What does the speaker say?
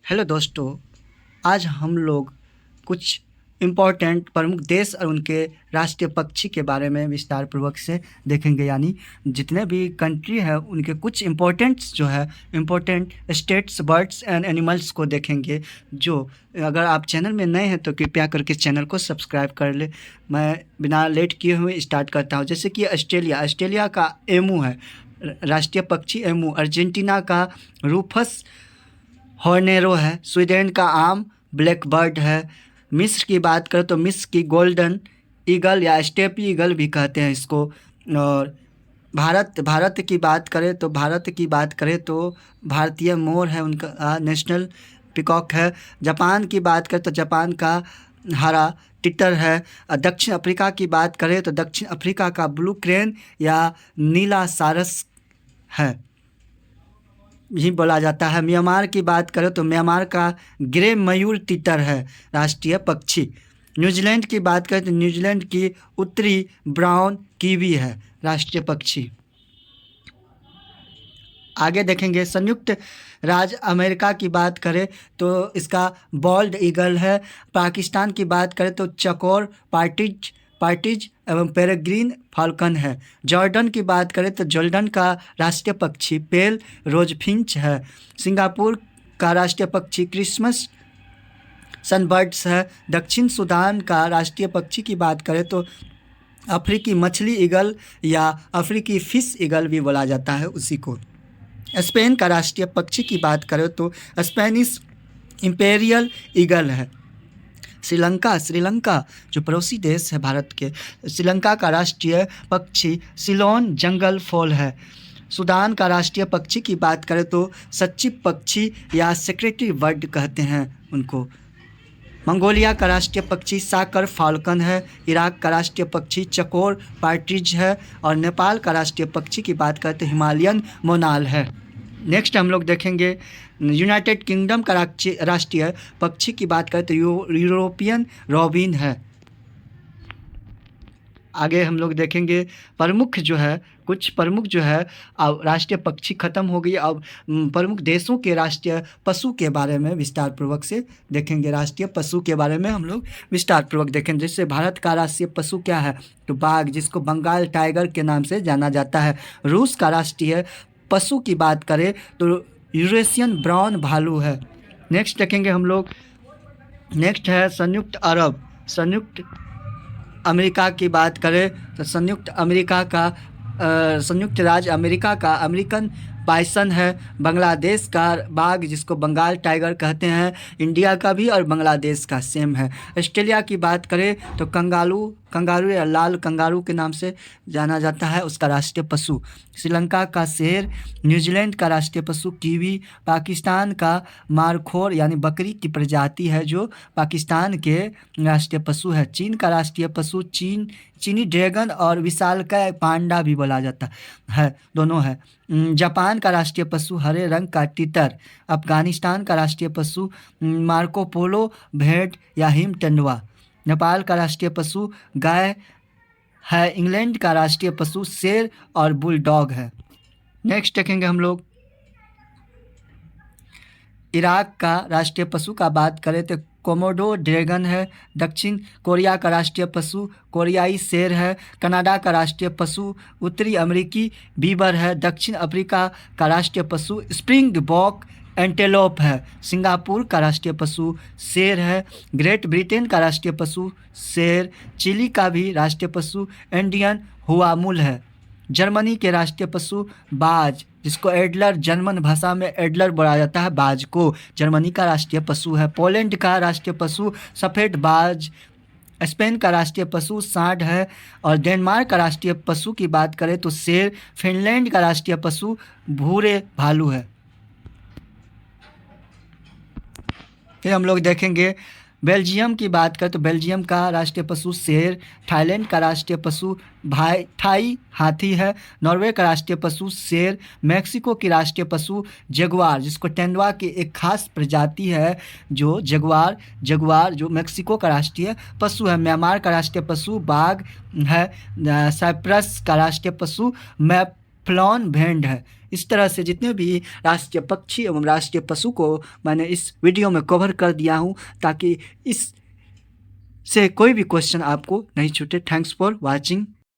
Hello दोस्तों, आज हम लोग कुछ इम्पोर्टेंट प्रमुख देश और उनके राष्ट्रीय पक्षी के बारे में विस्तार पूर्वक से देखेंगे। यानी जितने भी कंट्री है उनके कुछ important states, birds and animals को देखेंगे। जो अगर आप चैनल में नए हैं तो कृपया करके चैनल को सब्सक्राइब कर ले। मैं बिना लेट किए हुए स्टार्ट करता हूँ। जैसे कि ऑस्ट्रेलिया का एमू है राष्ट्रीय पक्षी एमू। अर्जेंटीना का रूफस हॉर्नेरो है। स्वीडन का आम ब्लैक बर्ड है। मिस्र की बात करें तो मिस्र की गोल्डन ईगल या स्टेप ईगल भी कहते हैं इसको। और भारत की बात करें तो भारतीय मोर है, उनका नेशनल पिकॉक है। जापान की बात करें तो जापान का हरा तितर है। दक्षिण अफ्रीका की बात करें तो दक्षिण अफ्रीका का ब्लू क्रेन या नीला सारस है, यही बोला जाता है। म्यांमार की बात करें तो म्यांमार का ग्रे मयूर तितर है राष्ट्रीय पक्षी। न्यूजीलैंड की बात करें तो न्यूजीलैंड की उत्तरी ब्राउन कीवी है राष्ट्रीय पक्षी। आगे देखेंगे संयुक्त राज्य अमेरिका की बात करें तो इसका बॉल्ड ईगल है। पाकिस्तान की बात करें तो चकोर पार्टिज एवं पेरेग्रीन फाल्कन है। जॉर्डन की बात करें तो जॉर्डन का राष्ट्रीय पक्षी पेल रोजफिंच है। सिंगापुर का राष्ट्रीय पक्षी क्रिसमस सनबर्ड्स है। दक्षिण सूडान का राष्ट्रीय पक्षी की बात करें तो अफ्रीकी मछली ईगल या अफ्रीकी फिश ईगल भी बोला जाता है उसी को। स्पेन का राष्ट्रीय पक्षी की बात करें तो स्पेनिश इंपेरियल ईगल है। श्रीलंका जो पड़ोसी देश है भारत के, श्रीलंका का राष्ट्रीय पक्षी सिलोन जंगल फॉल है। सूडान का राष्ट्रीय पक्षी की बात करें तो सच्ची पक्षी या सेक्रेटरी बर्ड कहते हैं उनको। मंगोलिया का राष्ट्रीय पक्षी साकर फाल्कन है। इराक का राष्ट्रीय पक्षी चकोर पार्ट्रिज है। और नेपाल का राष्ट्रीय पक्षी की बात करें तो हिमालयन मोनाल है। नेक्स्ट हम लोग देखेंगे यूनाइटेड किंगडम का राष्ट्रीय पक्षी की बात करें तो यूरोपियन रॉबिन है। आगे हम लोग देखेंगे कुछ प्रमुख अब राष्ट्रीय पक्षी खत्म हो गई। अब प्रमुख देशों के राष्ट्रीय पशु के बारे में विस्तार पूर्वक से देखेंगे। राष्ट्रीय पशु के बारे में हम लोग विस्तार पूर्वक देखेंगे। जैसे भारत का राष्ट्रीय पशु क्या है तो बाघ, जिसको बंगाल टाइगर के नाम से जाना जाता है। रूस का राष्ट्रीय पशु की बात करें तो यूरेशियन ब्राउन भालू है। नेक्स्ट देखेंगे हम लोग, नेक्स्ट है संयुक्त अमेरिका की बात करें तो संयुक्त राज्य अमेरिका का अमेरिकन बाइसन है। बांग्लादेश का बाघ, जिसको बंगाल टाइगर कहते हैं, इंडिया का भी और बांग्लादेश का सेम है। ऑस्ट्रेलिया की बात करें तो कंगारू या लाल कंगारू के नाम से जाना जाता है उसका राष्ट्रीय पशु। श्रीलंका का शेर। न्यूजीलैंड का राष्ट्रीय पशु कीवी। पाकिस्तान का मारखोर यानी बकरी की प्रजाति है जो पाकिस्तान के राष्ट्रीय पशु है। चीन का राष्ट्रीय पशु चीनी ड्रैगन और विशालकाय पांडा भी बोला जाता है, दोनों है। जापान का राष्ट्रीय पशु हरे रंग का तितर। अफगानिस्तान का राष्ट्रीय पशु मार्को पोलो भेड़ या हिम तेंदुआ। नेपाल का राष्ट्रीय पशु गाय है। इंग्लैंड का राष्ट्रीय पशु शेर और बुलडॉग है। नेक्स्ट देखेंगे हम लोग इराक का राष्ट्रीय पशु का बात करें तो कोमोडो ड्रैगन है। दक्षिण कोरिया का राष्ट्रीय पशु कोरियाई शेर है। कनाडा का राष्ट्रीय पशु उत्तरी अमेरिकी बीबर है। दक्षिण अफ्रीका का राष्ट्रीय पशु स्प्रिंग बॉक एंटेलोप है। सिंगापुर का राष्ट्रीय पशु शेर है। ग्रेट ब्रिटेन का राष्ट्रीय पशु शेर। चिली का भी राष्ट्रीय पशु इंडियन हुआमुल है। जर्मनी के राष्ट्रीय पशु बाज, जिसको एडलर, जर्मन भाषा में एडलर बोला जाता है बाज को, जर्मनी का राष्ट्रीय पशु है। पोलैंड का राष्ट्रीय पशु सफ़ेद बाज। स्पेन का राष्ट्रीय पशु सांड है। और डेनमार्क का राष्ट्रीय पशु की बात करें तो शेर। फिनलैंड का राष्ट्रीय पशु भूरे भालू है। फिर हम लोग देखेंगे बेल्जियम की बात करें तो बेल्जियम का राष्ट्रीय पशु शेर। थाईलैंड का राष्ट्रीय पशु थाई हाथी है। नॉर्वे का राष्ट्रीय पशु शेर। मेक्सिको की राष्ट्रीय पशु जगुआर, जिसको तेंदुआ की एक खास प्रजाति है जो जगुआर जो मेक्सिको का राष्ट्रीय पशु है। म्यांमार का राष्ट्रीय पशु बाघ है। साइप्रस का राष्ट्रीय पशु फ्लॉन भेड़ है। इस तरह से जितने भी राष्ट्रीय पक्षी एवं राष्ट्रीय पशु को मैंने इस वीडियो में कवर कर दिया हूँ, ताकि इस से कोई भी क्वेश्चन आपको नहीं छूटे। Thanks for watching.